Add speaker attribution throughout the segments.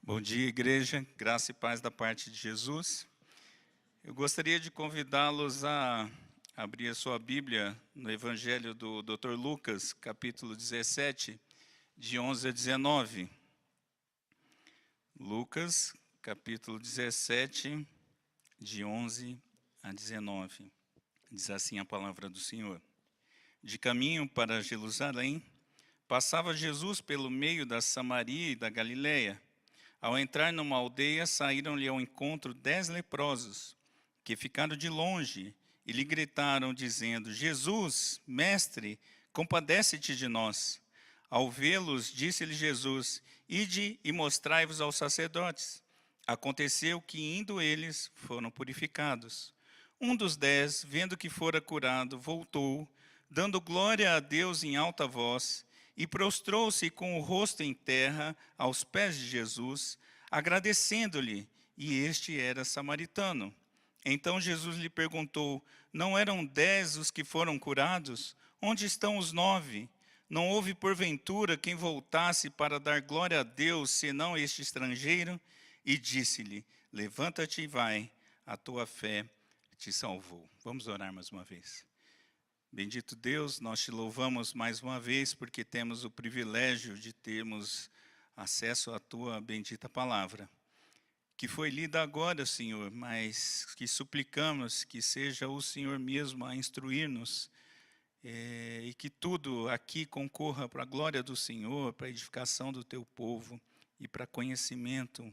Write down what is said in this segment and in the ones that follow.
Speaker 1: Bom dia, igreja. Graça e paz da parte de Jesus. Eu gostaria de convidá-los a abrir a sua Bíblia no Evangelho do Dr. Lucas, capítulo 17, de 11 a 19. Lucas, capítulo 17, de 11 a 19. Diz assim a palavra do Senhor. De caminho para Jerusalém, passava Jesus pelo meio da Samaria e da Galileia. Ao entrar numa aldeia, saíram-lhe ao encontro 10 leprosos, que ficaram de longe e lhe gritaram, dizendo: Jesus, mestre, compadece-te de nós. Ao vê-los, disse-lhe Jesus: Ide e mostrai-vos aos sacerdotes. Aconteceu que, indo eles, foram purificados. Um dos 10, vendo que fora curado, voltou, dando glória a Deus em alta voz, e prostrou-se com o rosto em terra aos pés de Jesus, agradecendo-lhe, e este era samaritano. Então Jesus lhe perguntou: Não eram 10 os que foram curados? Onde estão os 9? Não houve porventura quem voltasse para dar glória a Deus, senão este estrangeiro? E disse-lhe: Levanta-te e vai, a tua fé te salvou. Vamos orar mais uma vez. Bendito Deus, nós te louvamos mais uma vez porque temos o privilégio de termos acesso à tua bendita palavra, que foi lida agora, Senhor, mas que suplicamos que seja o Senhor mesmo a instruir-nos e que tudo aqui concorra para a glória do Senhor, para a edificação do teu povo e para conhecimento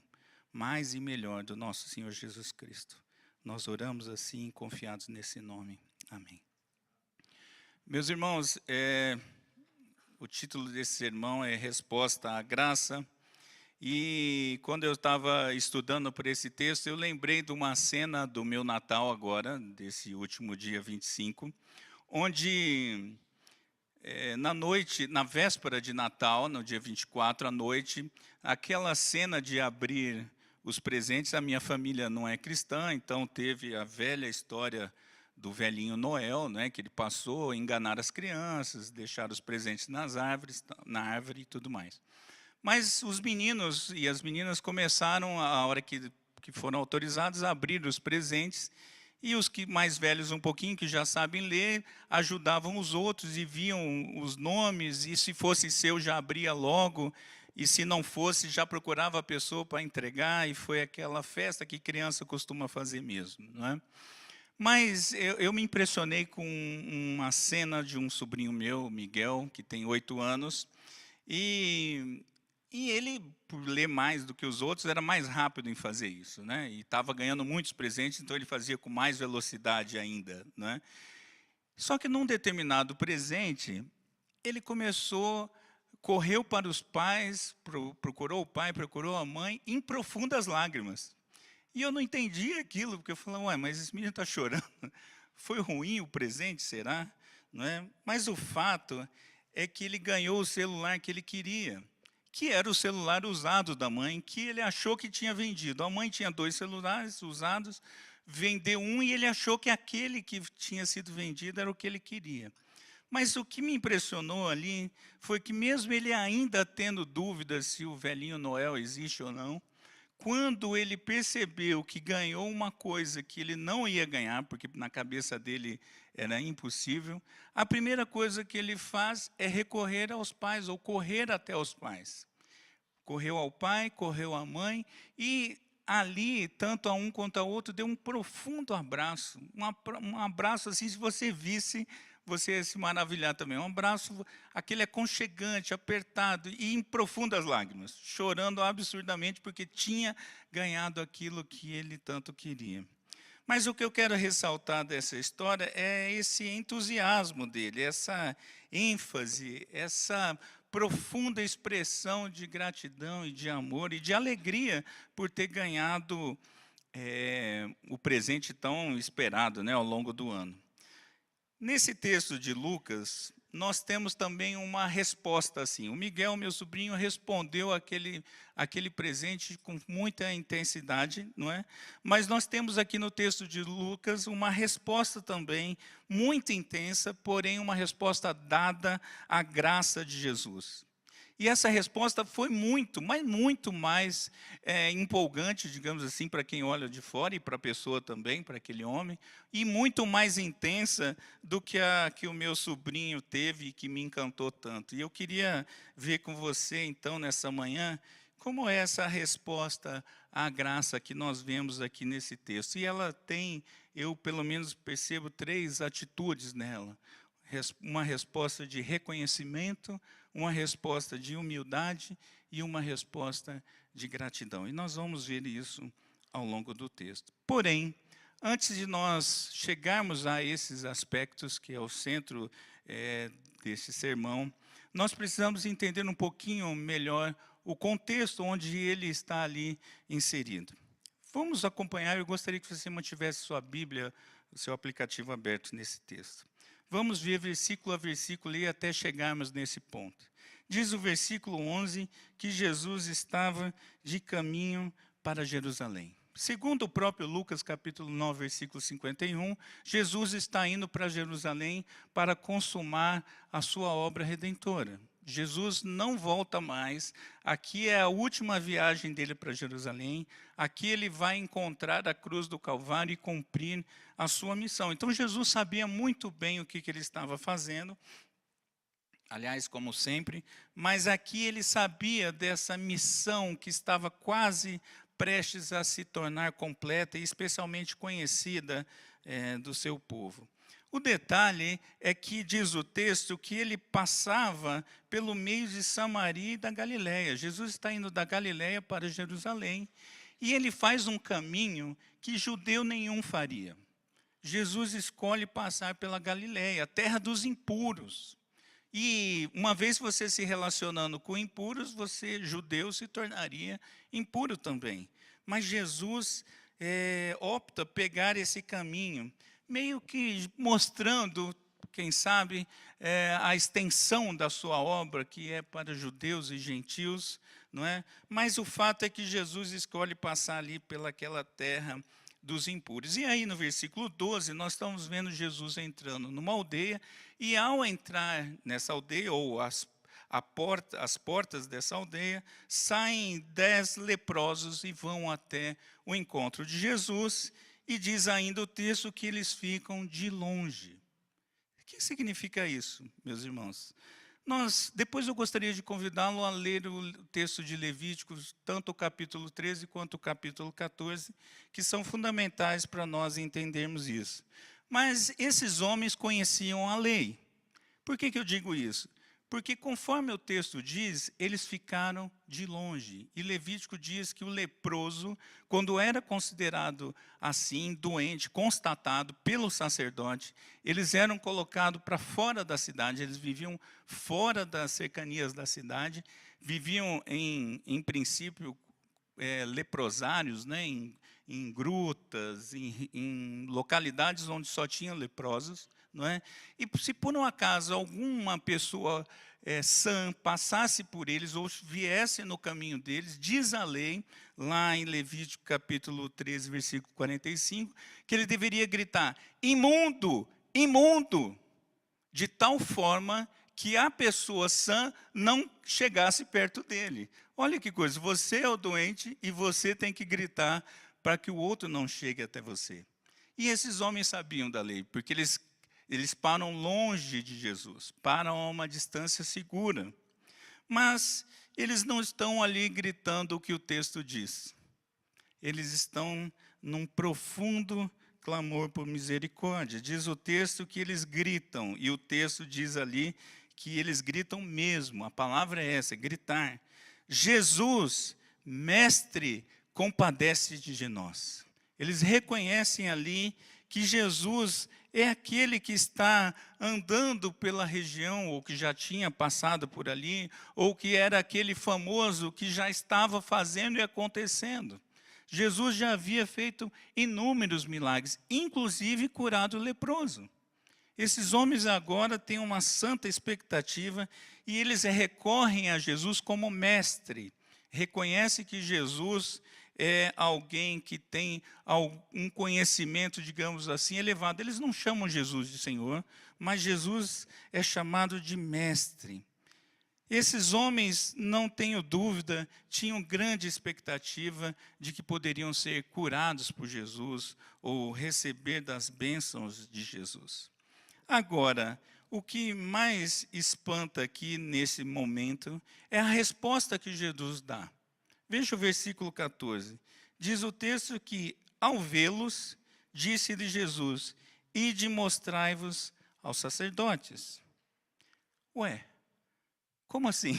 Speaker 1: mais e melhor do nosso Senhor Jesus Cristo. Nós oramos assim, confiados nesse nome. Amém. Meus irmãos, o título desse sermão é Resposta à Graça. E quando eu estava estudando por esse texto, eu lembrei de uma cena do meu Natal agora, desse último dia 25, onde na noite, na véspera de Natal, no dia 24 à noite, aquela cena de abrir os presentes, a minha família não é cristã, então teve a velha história do velhinho Noel, né, que ele passou a enganar as crianças, deixar os presentes nas árvores, na árvore e tudo mais. Mas os meninos e as meninas começaram, a hora que foram autorizados, a abrir os presentes, e os que mais velhos um pouquinho, que já sabem ler, ajudavam os outros e viam os nomes, e se fosse seu já abria logo, e se não fosse já procurava a pessoa para entregar, e foi aquela festa que criança costuma fazer mesmo, não é? Mas eu me impressionei com uma cena de um sobrinho meu, Miguel, que tem 8 anos, e ele, por ler mais do que os outros, era mais rápido em fazer isso, né? E estava ganhando muitos presentes, então ele fazia com mais velocidade ainda, né? Só que num determinado presente, ele correu para os pais, procurou o pai, procurou a mãe, em profundas lágrimas. E eu não entendi aquilo, porque eu falei, ué, mas esse menino está chorando. Foi ruim o presente, será? Não é? Mas o fato é que ele ganhou o celular que ele queria, que era o celular usado da mãe, que ele achou que tinha vendido. A mãe tinha 2 celulares usados, vendeu um e ele achou que aquele que tinha sido vendido era o que ele queria. Mas o que me impressionou ali foi que mesmo ele ainda tendo dúvidas se o velhinho Noel existe ou não, quando ele percebeu que ganhou uma coisa que ele não ia ganhar, porque na cabeça dele era impossível, a primeira coisa que ele faz é recorrer aos pais, ou correr até os pais. Correu ao pai, correu à mãe, e ali, tanto a um quanto a outro, deu um profundo abraço. Um abraço assim, se você visse, você ia se maravilhar também. Um abraço, aquele aconchegante, apertado e em profundas lágrimas, chorando absurdamente porque tinha ganhado aquilo que ele tanto queria. Mas o que eu quero ressaltar dessa história é esse entusiasmo dele, essa ênfase, essa profunda expressão de gratidão e de amor e de alegria por ter ganhado o presente tão esperado, né, ao longo do ano. Nesse texto de Lucas, nós temos também uma resposta assim. O Miguel, meu sobrinho, respondeu aquele presente com muita intensidade, não é? Mas nós temos aqui no texto de Lucas uma resposta também muito intensa, porém uma resposta dada à graça de Jesus. E essa resposta foi muito, mas muito mais empolgante, digamos assim, para quem olha de fora e para a pessoa também, para aquele homem, e muito mais intensa do que a que o meu sobrinho teve e que me encantou tanto. E eu queria ver com você, então, nessa manhã, como é essa resposta à graça que nós vemos aqui nesse texto. E ela tem, eu pelo menos percebo 3 atitudes nela. Uma resposta de reconhecimento, uma resposta de humildade e uma resposta de gratidão. E nós vamos ver isso ao longo do texto. Porém, antes de nós chegarmos a esses aspectos, que é o centro desse sermão, nós precisamos entender um pouquinho melhor o contexto onde ele está ali inserido. Vamos acompanhar, eu gostaria que você mantivesse sua Bíblia, o seu aplicativo aberto nesse texto. Vamos ver versículo a versículo e até chegarmos nesse ponto. Diz o versículo 11 que Jesus estava de caminho para Jerusalém. Segundo o próprio Lucas, capítulo 9, versículo 51, Jesus está indo para Jerusalém para consumar a sua obra redentora. Jesus não volta mais, aqui é a última viagem dele para Jerusalém, aqui ele vai encontrar a cruz do Calvário e cumprir a sua missão. Então Jesus sabia muito bem o que ele estava fazendo, aliás, como sempre, mas aqui ele sabia dessa missão que estava quase prestes a se tornar completa e especialmente conhecida do seu povo. O detalhe é que diz o texto que ele passava pelo meio de Samaria e da Galileia. Jesus está indo da Galileia para Jerusalém e ele faz um caminho que judeu nenhum faria. Jesus escolhe passar pela Galileia, a terra dos impuros. E uma vez você se relacionando com impuros, você, judeu, se tornaria impuro também. Mas Jesus opta pegar esse caminho, meio que mostrando, quem sabe, a extensão da sua obra, que é para judeus e gentios, não é? Mas o fato é que Jesus escolhe passar ali pelaquela terra dos impuros. E aí no versículo 12, nós estamos vendo Jesus entrando numa aldeia, e ao entrar nessa aldeia, ou as portas dessa aldeia, saem 10 leprosos e vão até o encontro de Jesus, e diz ainda o texto que eles ficam de longe. O que significa isso, meus irmãos? Depois eu gostaria de convidá-lo a ler o texto de Levíticos, tanto o capítulo 13 quanto o capítulo 14, que são fundamentais para nós entendermos isso. Mas esses homens conheciam a lei. Por que eu digo isso? Porque, conforme o texto diz, eles ficaram de longe. E Levítico diz que o leproso, quando era considerado assim, doente, constatado pelo sacerdote, eles eram colocados para fora da cidade, eles viviam fora das cercanias da cidade, viviam, em princípio, leprosários, né, em grutas, em localidades onde só tinham leprosos. Não é? E se por um acaso alguma pessoa sã passasse por eles ou viesse no caminho deles, diz a lei, lá em Levítico capítulo 13, versículo 45, que ele deveria gritar, imundo, imundo, de tal forma que a pessoa sã não chegasse perto dele. Olha que coisa, você é o doente e você tem que gritar para que o outro não chegue até você. E esses homens sabiam da lei, porque eles param longe de Jesus, param a uma distância segura. Mas eles não estão ali gritando o que o texto diz. Eles estão num profundo clamor por misericórdia. Diz o texto que eles gritam, e o texto diz ali que eles gritam mesmo. A palavra é essa, gritar. Jesus, mestre, compadece-te de nós. Eles reconhecem ali que Jesus é aquele que está andando pela região, ou que já tinha passado por ali, ou que era aquele famoso que já estava fazendo e acontecendo. Jesus já havia feito inúmeros milagres, inclusive curado o leproso. Esses homens agora têm uma santa expectativa e eles recorrem a Jesus como mestre. Reconhecem que Jesus é alguém que tem um conhecimento, digamos assim, elevado. Eles não chamam Jesus de Senhor, mas Jesus é chamado de mestre. Esses homens, não tenho dúvida, tinham grande expectativa de que poderiam ser curados por Jesus ou receber das bênçãos de Jesus. Agora, o que mais espanta aqui nesse momento é a resposta que Jesus dá. Veja o versículo 14. Diz o texto que, ao vê-los, disse-lhe Jesus: ide mostrai-vos aos sacerdotes. Ué, como assim?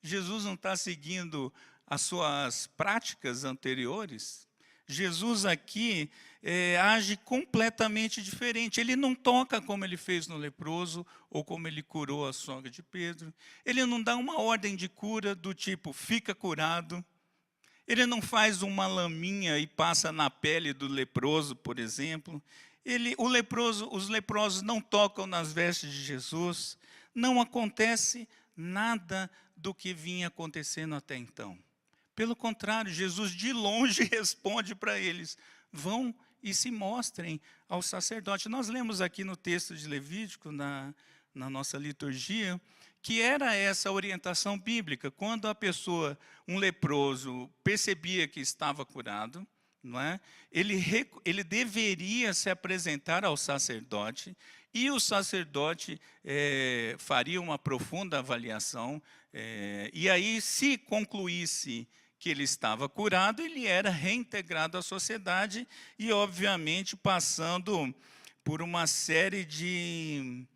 Speaker 1: Jesus não está seguindo as suas práticas anteriores? Jesus aqui age completamente diferente. Ele não toca como ele fez no leproso, ou como ele curou a sogra de Pedro. Ele não dá uma ordem de cura do tipo, fica curado. Ele não faz uma laminha e passa na pele do leproso, por exemplo. Os leprosos não tocam nas vestes de Jesus. Não acontece nada do que vinha acontecendo até então. Pelo contrário, Jesus de longe responde para eles: vão e se mostrem ao sacerdote. Nós lemos aqui no texto de Levítico, na nossa liturgia, que era essa orientação bíblica. Quando a pessoa, um leproso, percebia que estava curado, não é? Ele deveria se apresentar ao sacerdote, e o sacerdote faria uma profunda avaliação, e aí, se concluísse que ele estava curado, ele era reintegrado à sociedade e, obviamente, passando por uma série de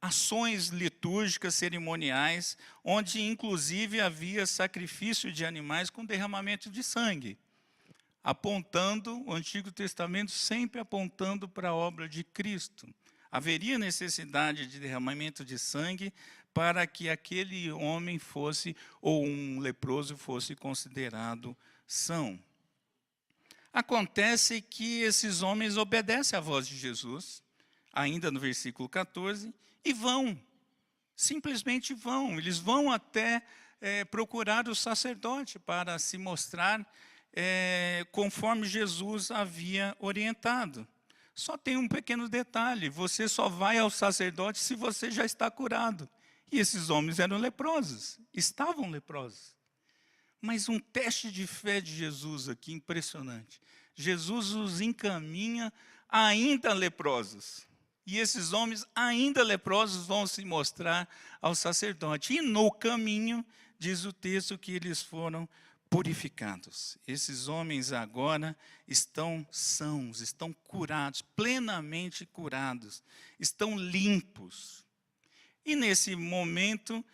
Speaker 1: ações litúrgicas, cerimoniais, onde, inclusive, havia sacrifício de animais com derramamento de sangue, apontando, o Antigo Testamento sempre apontando para a obra de Cristo. Haveria necessidade de derramamento de sangue para que aquele homem fosse, ou um leproso fosse considerado são. Acontece que esses homens obedecem à voz de Jesus, ainda no versículo 14, e vão, simplesmente vão. Eles vão até procurar o sacerdote para se mostrar conforme Jesus havia orientado. Só tem um pequeno detalhe: você só vai ao sacerdote se você já está curado. E esses homens eram leprosos, estavam leprosos. Mas um teste de fé de Jesus aqui, impressionante. Jesus os encaminha ainda leprosos. E esses homens, ainda leprosos, vão se mostrar ao sacerdote. E no caminho, diz o texto, que eles foram purificados. Esses homens agora estão sãos, estão curados, plenamente curados, estão limpos. E nesse momento,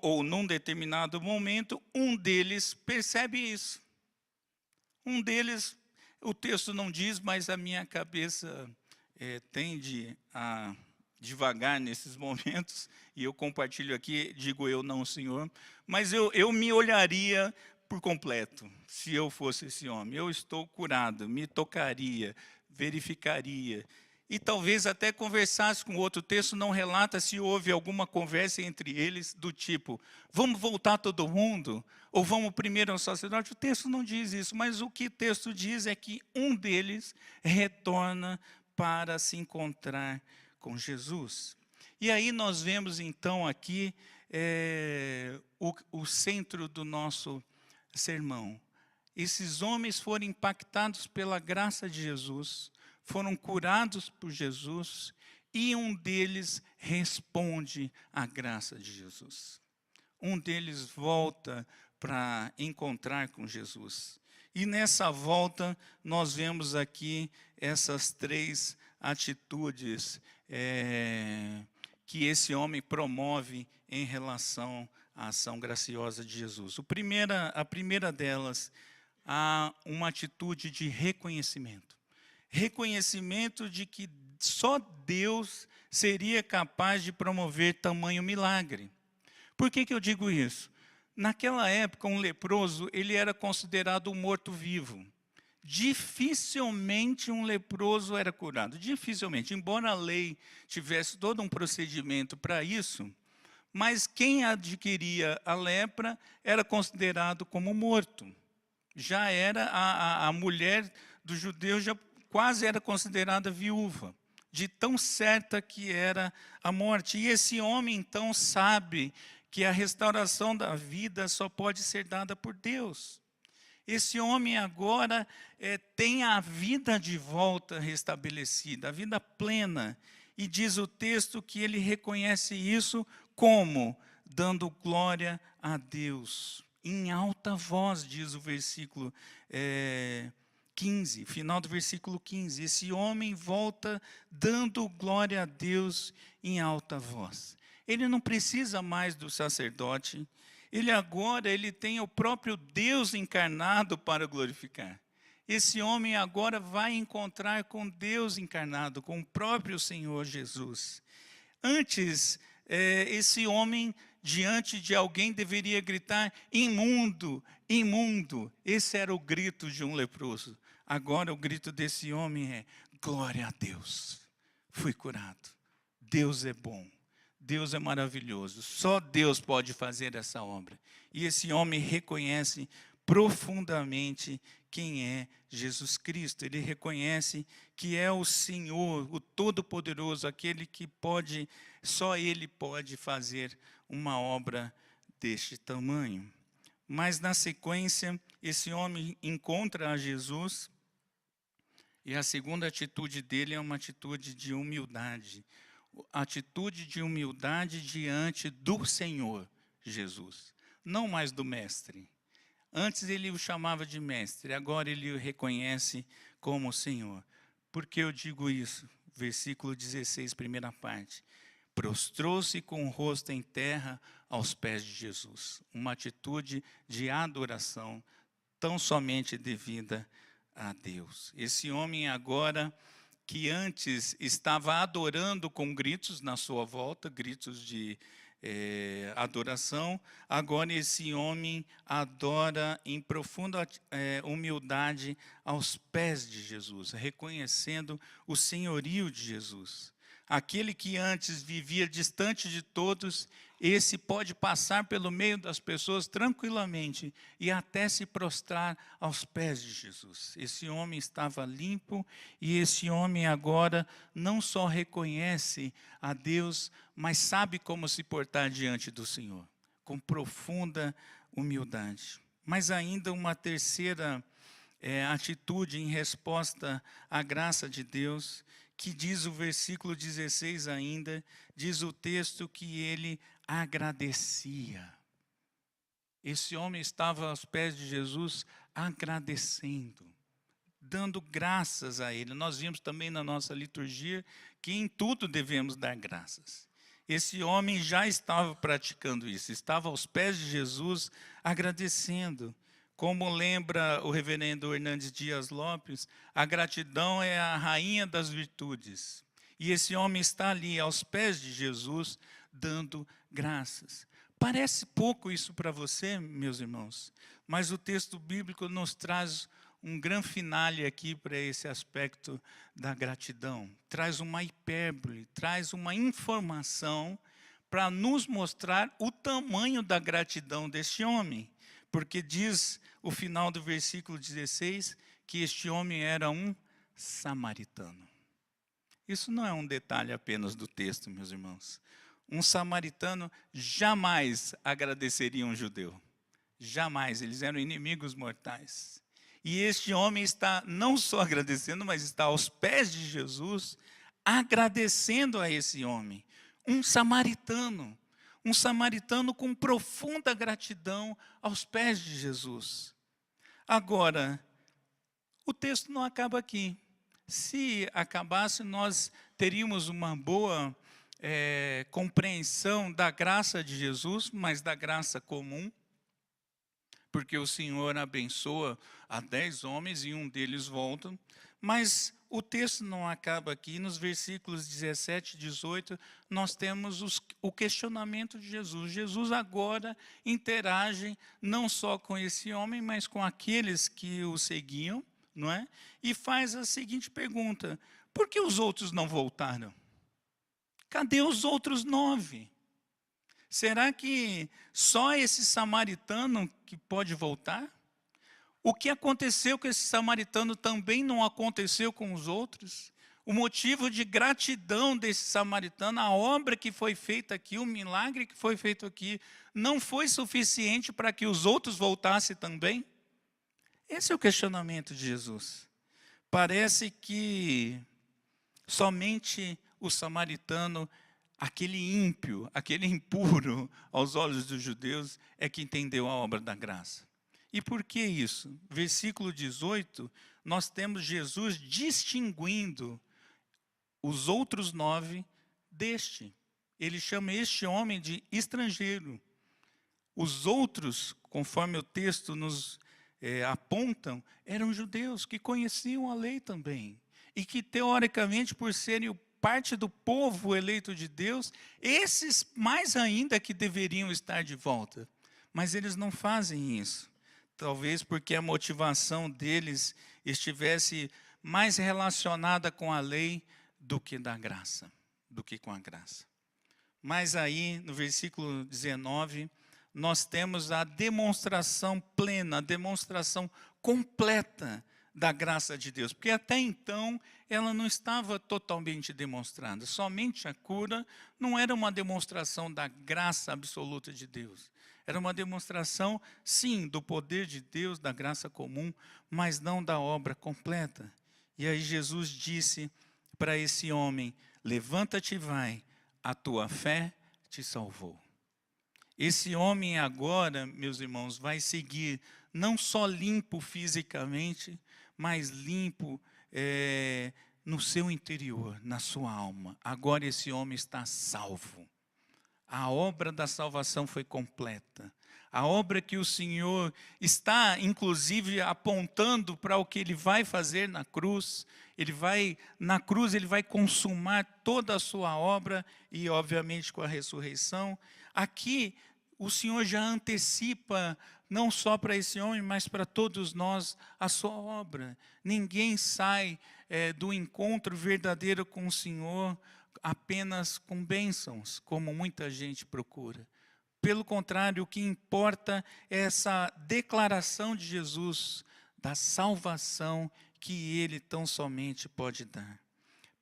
Speaker 1: ou num determinado momento, um deles percebe isso. Um deles, o texto não diz, mas a minha cabeça tende a devagar nesses momentos, e eu compartilho aqui, digo eu, não o Senhor, mas eu me olharia por completo, se eu fosse esse homem. Eu estou curado, me tocaria, verificaria, e talvez até conversasse com outro. Texto não relata se houve alguma conversa entre eles do tipo, vamos voltar todo mundo? Ou vamos primeiro ao sacerdote? O texto não diz isso, mas o que o texto diz é que um deles retorna para se encontrar com Jesus. E aí nós vemos então aqui o centro do nosso sermão. Esses homens foram impactados pela graça de Jesus, foram curados por Jesus, e um deles responde à graça de Jesus. Um deles volta para encontrar com Jesus. E nessa volta, nós vemos aqui essas três atitudes que esse homem promove em relação à ação graciosa de Jesus. A primeira delas, há uma atitude de reconhecimento. Reconhecimento de que só Deus seria capaz de promover tamanho milagre. Por que eu digo isso? Naquela época, um leproso, ele era considerado um morto-vivo. Dificilmente um leproso era curado. Dificilmente, embora a lei tivesse todo um procedimento para isso, mas quem adquiria a lepra era considerado como morto. Já era a mulher do judeu, já quase era considerada viúva. de tão certa que era a morte. E esse homem, então, sabe que a restauração da vida só pode ser dada por Deus. Esse homem agora tem a vida de volta restabelecida, a vida plena. E diz o texto que ele reconhece isso como? Dando glória a Deus. Em alta voz, diz o versículo 15, final do versículo 15. Esse homem volta dando glória a Deus em alta voz. Ele não precisa mais do sacerdote. Ele tem o próprio Deus encarnado para glorificar. Esse homem agora vai encontrar com Deus encarnado, com o próprio Senhor Jesus. Antes, esse homem, diante de alguém, deveria gritar: imundo, imundo. Esse era o grito de um leproso. Agora o grito desse homem é: glória a Deus, fui curado. Deus é bom. Deus é maravilhoso, só Deus pode fazer essa obra. E esse homem reconhece profundamente quem é Jesus Cristo. Ele reconhece que é o Senhor, o Todo-Poderoso, aquele que pode, só Ele pode fazer uma obra deste tamanho. Mas na sequência, esse homem encontra a Jesus, e a segunda atitude dele é uma atitude de humildade. Atitude de humildade diante do Senhor Jesus, não mais do mestre. Antes ele o chamava de mestre, agora ele o reconhece como Senhor. Por que eu digo isso? Versículo 16, primeira parte. Prostrou-se com o rosto em terra aos pés de Jesus. Uma atitude de adoração tão somente devida a Deus. Esse homem agora, que antes estava adorando com gritos na sua volta, gritos de adoração, agora esse homem adora em profunda humildade aos pés de Jesus, reconhecendo o senhorio de Jesus. Aquele que antes vivia distante de todos, esse pode passar pelo meio das pessoas tranquilamente e até se prostrar aos pés de Jesus. Esse homem estava limpo e esse homem agora não só reconhece a Deus, mas sabe como se portar diante do Senhor, com profunda humildade. Mas ainda uma terceira atitude em resposta à graça de Deus, que diz o versículo 16 ainda, diz o texto que ele agradecia. Esse homem estava aos pés de Jesus agradecendo, dando graças a ele. Nós vimos também na nossa liturgia que em tudo devemos dar graças. Esse homem já estava praticando isso, estava aos pés de Jesus agradecendo. Como lembra o reverendo Hernandes Dias Lopes, a gratidão é a rainha das virtudes. E esse homem está ali aos pés de Jesus, dando graças. Parece pouco isso para você, meus irmãos, mas o texto bíblico nos traz um grande finale aqui para esse aspecto da gratidão. Traz uma hipérbole, traz uma informação para nos mostrar o tamanho da gratidão deste homem. Porque diz o final do versículo 16 que este homem era um samaritano. Isso não é um detalhe apenas do texto, meus irmãos. Um samaritano jamais agradeceria um judeu. Jamais, eles eram inimigos mortais. E este homem está não só agradecendo, mas está aos pés de Jesus, agradecendo a esse homem. Um samaritano com profunda gratidão aos pés de Jesus. Agora, o texto não acaba aqui. Se acabasse, nós teríamos uma boa compreensão da graça de Jesus, mas da graça comum, porque o Senhor abençoa a 10 homens e um deles volta. Mas o texto não acaba aqui. Nos versículos 17 e 18, nós temos o questionamento de Jesus. Jesus agora interage não só com esse homem, mas com aqueles que o seguiam, não é? E faz a seguinte pergunta: por que os outros não voltaram? Cadê os outros 9? Será que só esse samaritano que pode voltar? O que aconteceu com esse samaritano também não aconteceu com os outros? O motivo de gratidão desse samaritano, a obra que foi feita aqui, o milagre que foi feito aqui, não foi suficiente para que os outros voltassem também? Esse é o questionamento de Jesus. Parece que somente o samaritano, aquele ímpio, aquele impuro aos olhos dos judeus, é que entendeu a obra da graça. E por que isso? Versículo 18, nós temos Jesus distinguindo os outros 9 deste. Ele chama este homem de estrangeiro. Os outros, conforme o texto nos apontam, eram judeus que conheciam a lei também. E que, teoricamente, por serem parte do povo eleito de Deus, esses mais ainda que deveriam estar de volta. Mas eles não fazem isso. Talvez porque a motivação deles estivesse mais relacionada com a lei do que da graça, do que com a graça. Mas aí, no versículo 19, nós temos a demonstração plena, a demonstração completa da graça de Deus. Porque até então, ela não estava totalmente demonstrada. Somente a cura não era uma demonstração da graça absoluta de Deus. Era uma demonstração, sim, do poder de Deus, da graça comum, mas não da obra completa. E aí Jesus disse para esse homem: levanta-te e vai, a tua fé te salvou. Esse homem agora, meus irmãos, vai seguir não só limpo fisicamente, mas limpo no seu interior, na sua alma. Agora esse homem está salvo. A obra da salvação foi completa. A obra que o Senhor está, inclusive, apontando para o que Ele vai fazer na cruz. Na cruz Ele vai consumar toda a sua obra e, obviamente, com a ressurreição. Aqui, o Senhor já antecipa, não só para esse homem, mas para todos nós, a sua obra. Ninguém sai do encontro verdadeiro com o Senhor apenas com bênçãos, como muita gente procura. Pelo contrário, o que importa é essa declaração de Jesus, da salvação que Ele tão somente pode dar.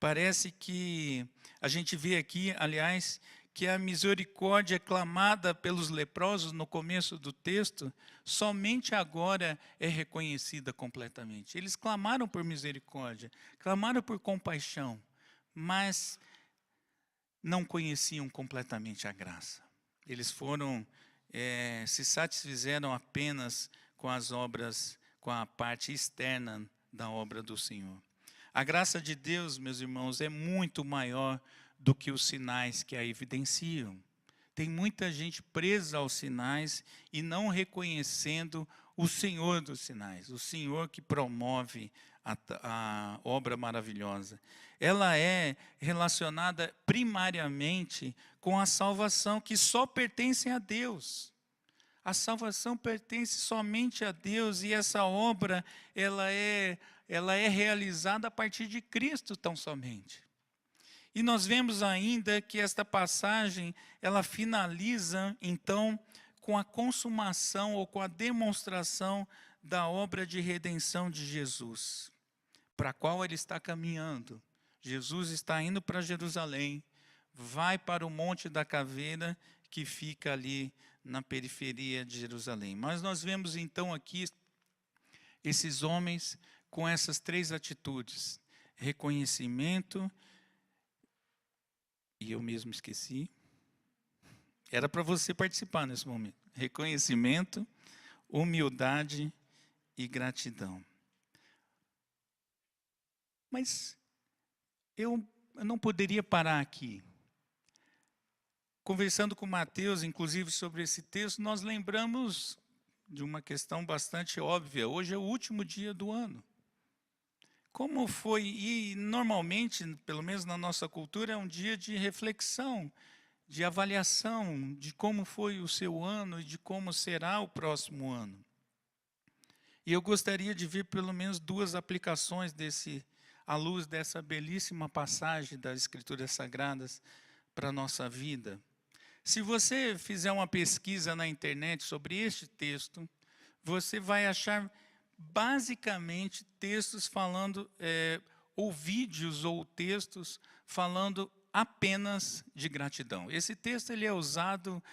Speaker 1: Parece que a gente vê aqui, aliás, que a misericórdia clamada pelos leprosos no começo do texto, somente agora é reconhecida completamente. Eles clamaram por misericórdia, clamaram por compaixão, mas não conheciam completamente a graça. Eles se satisfizeram apenas com as obras, com a parte externa da obra do Senhor. A graça de Deus, meus irmãos, é muito maior do que os sinais que a evidenciam. Tem muita gente presa aos sinais e não reconhecendo o Senhor dos sinais, o Senhor que promove a obra maravilhosa. Ela é relacionada primariamente com a salvação que só pertence a Deus. A salvação pertence somente a Deus e essa obra ela é realizada a partir de Cristo tão somente. E nós vemos ainda que esta passagem ela finaliza então com a consumação ou com a demonstração da obra de redenção de Jesus, para a qual ele está caminhando. Jesus está indo para Jerusalém, vai para o Monte da Caveira, que fica ali na periferia de Jerusalém. Mas nós vemos então aqui esses homens com essas 3 atitudes: reconhecimento, e eu mesmo esqueci, era para você participar nesse momento: reconhecimento, humildade e gratidão. Mas eu não poderia parar aqui. Conversando com Mateus, inclusive, sobre esse texto, nós lembramos de uma questão bastante óbvia. Hoje é o último dia do ano. Como foi, e normalmente, pelo menos na nossa cultura, é um dia de reflexão, de avaliação de como foi o seu ano e de como será o próximo ano. E eu gostaria de ver pelo menos 2 aplicações à luz dessa belíssima passagem das Escrituras Sagradas para a nossa vida. Se você fizer uma pesquisa na internet sobre este texto, você vai achar basicamente textos falando ou vídeos ou textos falando apenas de gratidão. Esse texto ele é usado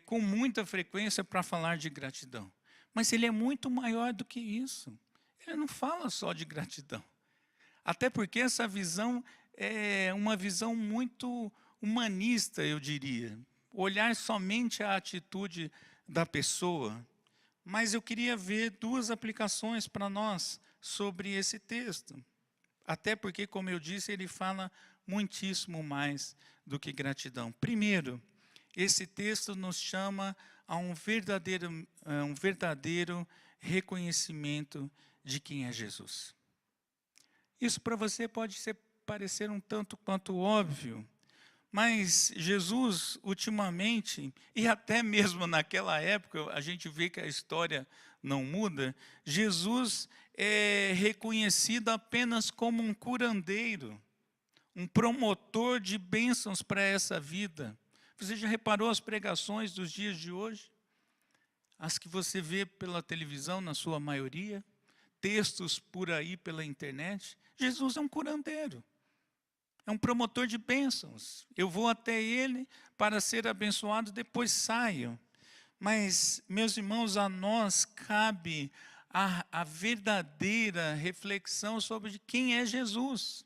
Speaker 1: com muita frequência para falar de gratidão. Mas ele é muito maior do que isso. Ele não fala só de gratidão. Até porque essa visão é uma visão muito humanista, eu diria. Olhar somente a atitude da pessoa. Mas eu queria ver duas aplicações para nós sobre esse texto. Até porque, como eu disse, ele fala muitíssimo mais do que gratidão. Primeiro, esse texto nos chama a um verdadeiro reconhecimento de quem é Jesus. Isso para você pode parecer um tanto quanto óbvio, mas Jesus, ultimamente, e até mesmo naquela época, a gente vê que a história não muda, Jesus é reconhecido apenas como um curandeiro, um promotor de bênçãos para essa vida. Você já reparou as pregações dos dias de hoje? As que você vê pela televisão, na sua maioria, textos por aí pela internet. Jesus é um curandeiro. É um promotor de bênçãos. Eu vou até ele para ser abençoado, depois saio. Mas, meus irmãos, a nós cabe a verdadeira reflexão sobre quem é Jesus.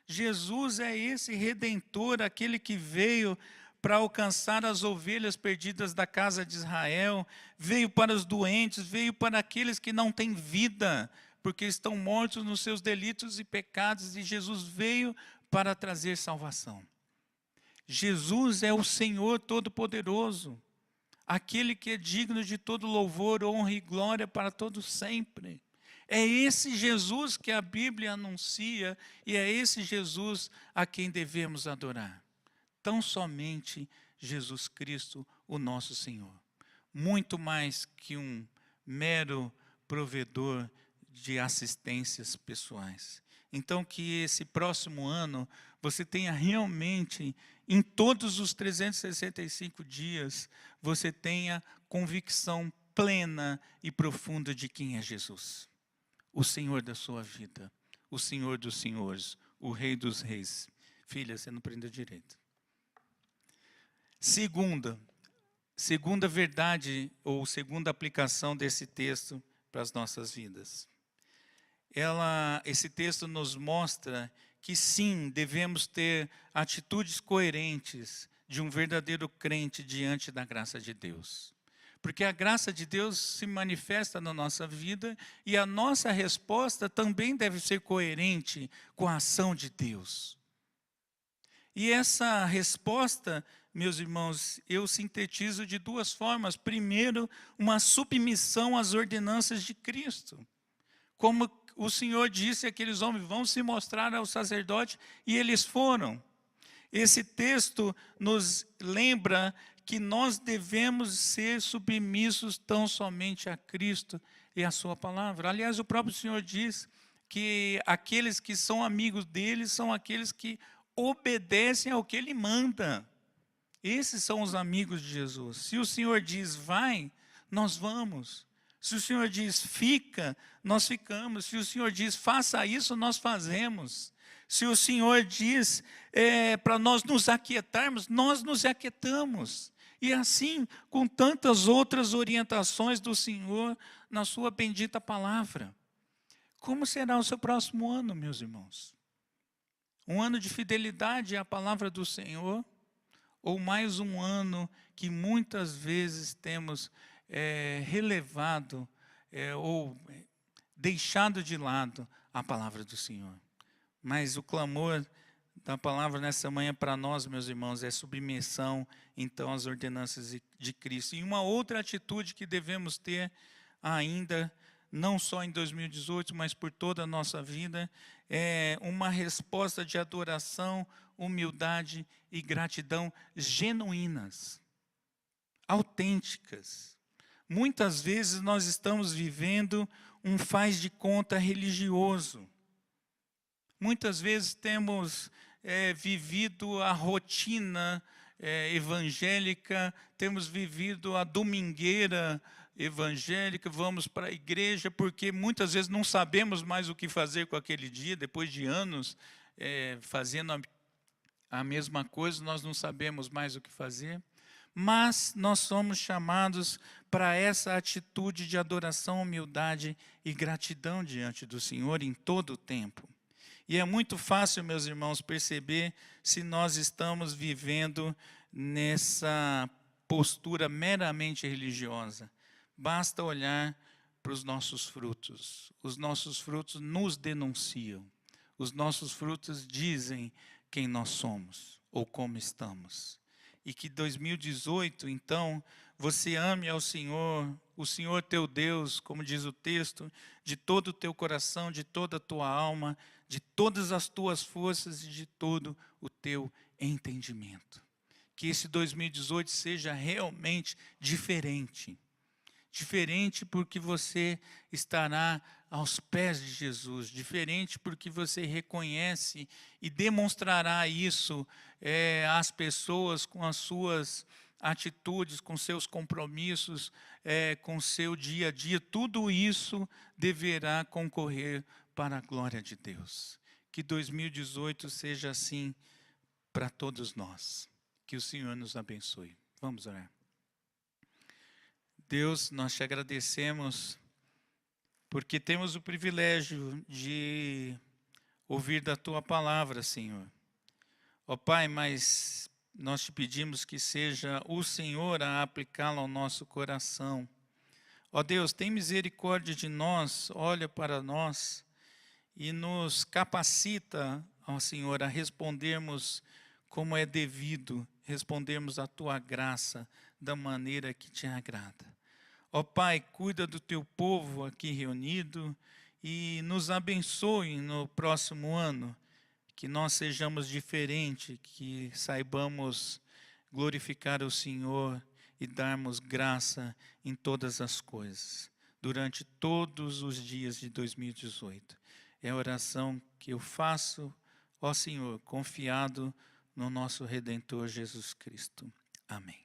Speaker 1: Jesus é esse Redentor, aquele que veio para alcançar as ovelhas perdidas da casa de Israel, veio para os doentes, veio para aqueles que não têm vida, porque estão mortos nos seus delitos e pecados, e Jesus veio para trazer salvação. Jesus é o Senhor Todo-Poderoso, aquele que é digno de todo louvor, honra e glória para todos sempre. É esse Jesus que a Bíblia anuncia e é esse Jesus a quem devemos adorar. Tão somente Jesus Cristo, o nosso Senhor. Muito mais que um mero provedor de assistências pessoais. Então, que esse próximo ano você tenha realmente, em todos os 365 dias, você tenha convicção plena e profunda de quem é Jesus. O Senhor da sua vida, o Senhor dos senhores, o Rei dos reis. Filha, você não aprendeu direito. Segunda verdade, ou segunda aplicação desse texto para as nossas vidas. Esse texto nos mostra que sim, devemos ter atitudes coerentes de um verdadeiro crente diante da graça de Deus. Porque a graça de Deus se manifesta na nossa vida e a nossa resposta também deve ser coerente com a ação de Deus. E essa resposta, meus irmãos, eu sintetizo de duas formas. Primeiro, uma submissão às ordenanças de Cristo. Como o Senhor disse, aqueles homens vão se mostrar ao sacerdote, e eles foram. Esse texto nos lembra que nós devemos ser submissos tão somente a Cristo e a sua palavra. Aliás, o próprio Senhor diz que aqueles que são amigos dele são aqueles que obedecem ao que ele manda. Esses são os amigos de Jesus. Se o Senhor diz vai, nós vamos. Se o Senhor diz fica, nós ficamos. Se o Senhor diz faça isso, nós fazemos. Se o Senhor diz para nós nos aquietarmos, nós nos aquietamos. E assim, com tantas outras orientações do Senhor na sua bendita palavra. Como será o seu próximo ano, meus irmãos? Um ano de fidelidade à palavra do Senhor? Ou mais um ano que muitas vezes temos relevado ou deixado de lado a palavra do Senhor? Mas o clamor da palavra nessa manhã para nós, meus irmãos, é submissão, então, às ordenanças de Cristo. E uma outra atitude que devemos ter ainda, não só em 2018, mas por toda a nossa vida, é uma resposta de adoração, humildade e gratidão genuínas, autênticas. Muitas vezes nós estamos vivendo um faz de conta religioso. Muitas vezes temos vivido a rotina evangélica, temos vivido a domingueira
Speaker 2: evangélica, vamos para a igreja, porque muitas vezes não sabemos mais o que fazer com aquele dia, depois de anos fazendo a mesma coisa, nós não sabemos mais o que fazer. Mas nós somos chamados para essa atitude de adoração, humildade e gratidão diante do Senhor em todo o tempo. E é muito fácil, meus irmãos, perceber se nós estamos vivendo nessa postura meramente religiosa. Basta olhar para os nossos frutos. Os nossos frutos nos denunciam. Os nossos frutos dizem quem nós somos ou como estamos. E que 2018, então, você ame ao Senhor, o Senhor teu Deus, como diz o texto, de todo o teu coração, de toda a tua alma, de todas as tuas forças e de todo o teu entendimento. Que esse 2018 seja realmente diferente. Diferente porque você estará aos pés de Jesus. Diferente porque você reconhece e demonstrará isso às pessoas com as suas atitudes, com seus compromissos, com seu dia a dia. Tudo isso deverá concorrer para a glória de Deus. Que 2018 seja assim para todos nós. Que o Senhor nos abençoe. Vamos orar. Deus, nós te agradecemos porque temos o privilégio de ouvir da tua palavra, Senhor. Ó Pai, mas nós te pedimos que seja o Senhor a aplicá-la ao nosso coração. Ó Deus, tem misericórdia de nós, olha para nós e nos capacita, ó Senhor, a respondermos como é devido, respondermos a tua graça da maneira que te agrada. Ó Pai, cuida do teu povo aqui reunido e nos abençoe no próximo ano, que nós sejamos diferentes, que saibamos glorificar o Senhor e darmos graça em todas as coisas, durante todos os dias de 2018. É a oração que eu faço, ó Senhor, confiado no nosso Redentor Jesus Cristo. Amém.